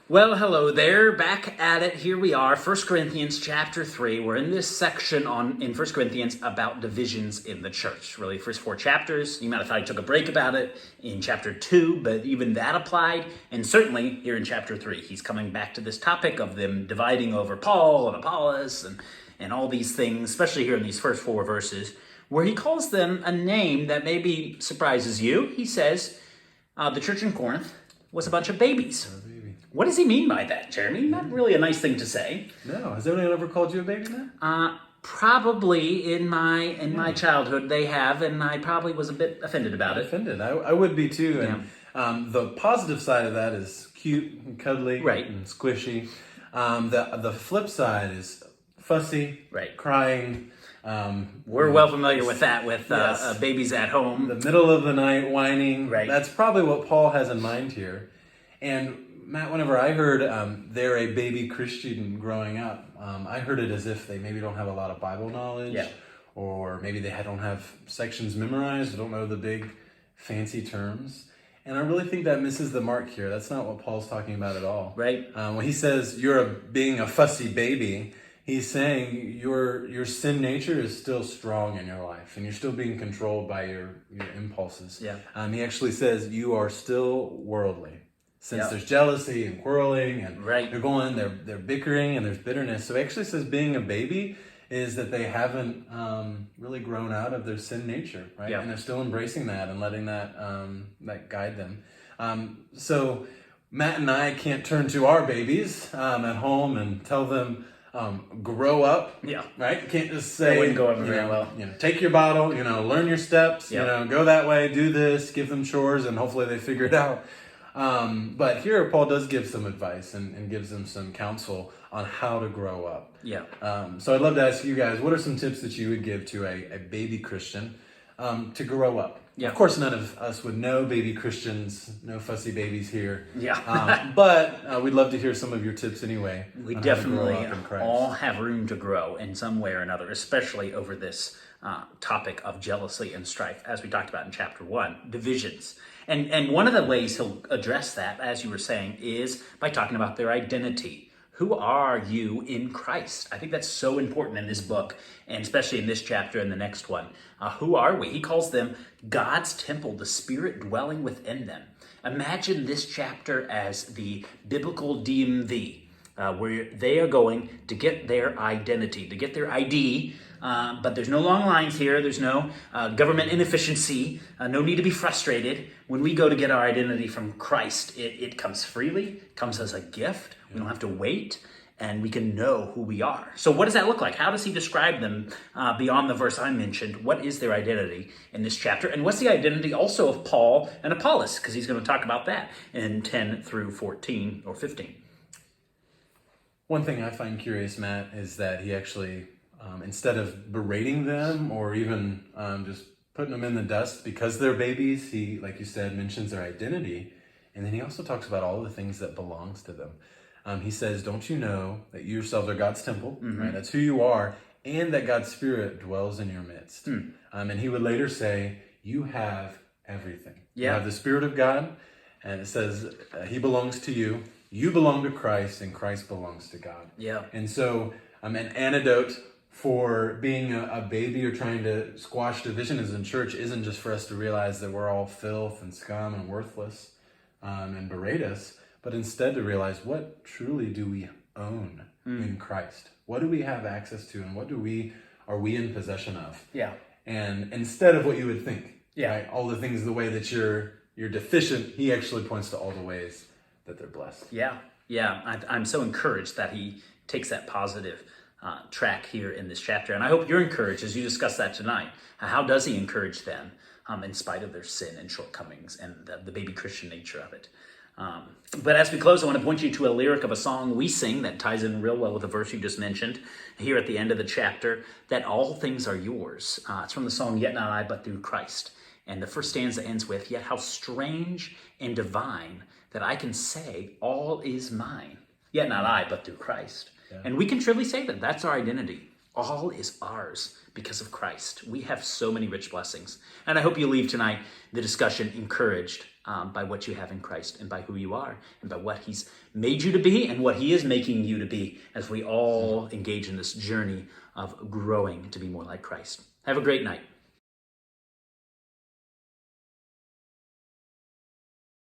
Well, hello there. Back at it. Here we are, 1 Corinthians chapter 3. We're in this section in 1 Corinthians about divisions in the church. Really, first 4 chapters. You might have thought I took a break about it in chapter 2, but even that applied. And certainly here in chapter 3, he's coming back to this topic of them dividing over Paul and Apollos and all these things, especially here in these first 4 verses, where he calls them a name that maybe surprises you. He says the church in Corinth was a bunch of babies. What does he mean by that, Jeremy? Not really a nice thing to say. No. Has anyone ever called you a baby, man? Probably in my childhood they have, and I probably was a bit offended about it. Offended. I would be too. And the positive side of that is cute and cuddly and squishy. The flip side is fussy, crying. We're well familiar with that, with babies at home. The middle of the night whining. Right. That's probably what Paul has in mind here. And Matt, whenever I heard they're a baby Christian growing up, I heard it as if they maybe don't have a lot of Bible knowledge, or maybe they don't have sections memorized, don't know the big fancy terms. And I really think that misses the mark here. That's not what Paul's talking about at all. Right. When he says you're being a fussy baby, he's saying your sin nature is still strong in your life, and you're still being controlled by your impulses. Yeah. He actually says you are still worldly. Since there's jealousy and quarreling and they're bickering and there's bitterness. So he actually says being a baby is that they haven't really grown out of their sin nature, right? Yeah. And they're still embracing that and letting that guide them. So Matt and I can't turn to our babies at home and tell them, grow up, right? You can't just say, wouldn't go over very well. Take your bottle, learn your steps, go that way, do this, give them chores, and hopefully they figure it out. But here Paul does give some advice and gives them some counsel on how to grow up. Yeah. So I'd love to ask you guys, what are some tips that you would give to a baby Christian to grow up? Yeah. Of course, none of us would know baby Christians, no fussy babies here. Yeah. But we'd love to hear some of your tips anyway. We definitely all have room to grow in some way or another, especially over this topic of jealousy and strife, as we talked about in chapter 1, divisions. And one of the ways he'll address that, as you were saying, is by talking about their identity. Who are you in Christ? I think that's so important in this book, and especially in this chapter and the next one. Who are we? He calls them God's temple, the Spirit dwelling within them. Imagine this chapter as the biblical DMV, where they are going to get their identity, to get their ID. But there's no long lines here. There's no government inefficiency. No need to be frustrated. When we go to get our identity from Christ, it comes freely, comes as a gift. We don't have to wait, and we can know who we are. So what does that look like? How does he describe them beyond the verse I mentioned? What is their identity in this chapter? And what's the identity also of Paul and Apollos? Because he's going to talk about that in 10 through 14 or 15. One thing I find curious, Matt, is that he actually... instead of berating them or even just putting them in the dust because they're babies, he, like you said, mentions their identity. And then he also talks about all the things that belongs to them. He says, don't you know that you yourselves are God's temple, right? That's who you are, and that God's Spirit dwells in your midst. And he would later say, you have everything. You have the Spirit of God, and it says he belongs to you. You belong to Christ, and Christ belongs to God. Yeah. And so an antidote for being a baby or trying to squash divisions in church isn't just for us to realize that we're all filth and scum and worthless and berate us, but instead to realize what truly do we own in Christ? What do we have access to, and what are we in possession of? Yeah. And instead of what you would think, right? All the things the way that you're deficient, he actually points to all the ways that they're blessed. Yeah. I'm so encouraged that he takes that positive track here in this chapter. And I hope you're encouraged as you discuss that tonight. How does he encourage them in spite of their sin and shortcomings and the baby Christian nature of it? But as we close, I want to point you to a lyric of a song we sing that ties in real well with the verse you just mentioned here at the end of the chapter, that all things are yours. It's from the song, Yet Not I, But Through Christ. And the first stanza ends with, yet how strange and divine that I can say all is mine. Yet not I, but through Christ. Yeah. And we can truly say that that's our identity. All is ours because of Christ. We have so many rich blessings. And I hope you leave tonight the discussion encouraged by what you have in Christ and by who you are and by what he's made you to be and what he is making you to be as we all engage in this journey of growing to be more like Christ. Have a great night.